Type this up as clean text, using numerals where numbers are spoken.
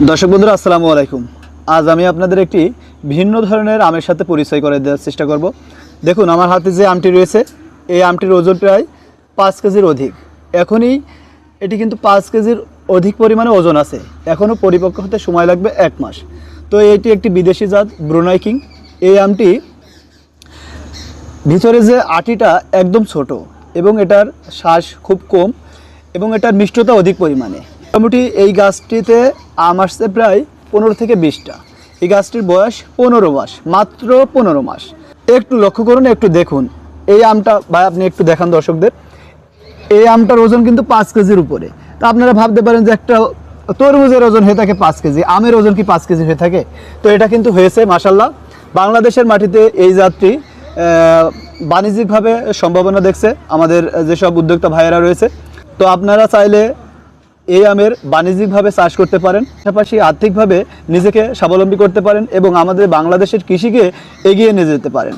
দর্শক বন্ধুরা আসসালামু আলাইকুম। আজ আমি আপনাদের একটি ভিন্ন ধরনের আমের সাথে পরিচয় করে দেওয়ার চেষ্টা করব। দেখুন আমার হাতে যে আমটি রয়েছে, এই আমটির ওজন প্রায় 5 কেজির অধিক। এখনই এটি কিন্তু 5 কেজির অধিক পরিমাণে ওজন আছে। এখনও পরিপক্ক হতে সময় লাগবে 1 মাস। তো এটি একটি বিদেশি জাত ব্রুনাই কিং। এই আমটি ভিতরে যে আটিটা একদম ছোট এবং এটার শ্বাস খুব কম এবং এটার মিষ্টতা অধিক পরিমাণে। মোটামুটি এই গাছটিতে আম আসছে প্রায় 15 থেকে 20টা। এই গাছটির বয়স 15 মাস, মাত্র 15 মাস। একটু লক্ষ্য করুন, একটু দেখুন এই আমটা। ভাই আপনি একটু দেখান দর্শকদের। এই আমটার ওজন কিন্তু 5 কেজির উপরে। তা আপনারা ভাবতে পারেন যে একটা তরমুজের ওজন হয়ে থাকে 5 কেজি, আমের ওজন কি 5 কেজি হয়ে থাকে? তো এটা কিন্তু হয়েছে মাশাল্লাহ। বাংলাদেশের মাটিতে এই জাতটি বাণিজ্যিকভাবে সম্ভাবনা দেখছে আমাদের যেসব উদ্যোক্তা ভাইয়েরা রয়েছে। তো আপনারা চাইলে এই আমের বাণিজ্যিকভাবে চাষ করতে পারেন, পাশাপাশি আর্থিকভাবে নিজেকে স্বাবলম্বী করতে পারেন এবং আমাদের বাংলাদেশের কৃষিকে এগিয়ে নিয়ে যেতে পারেন।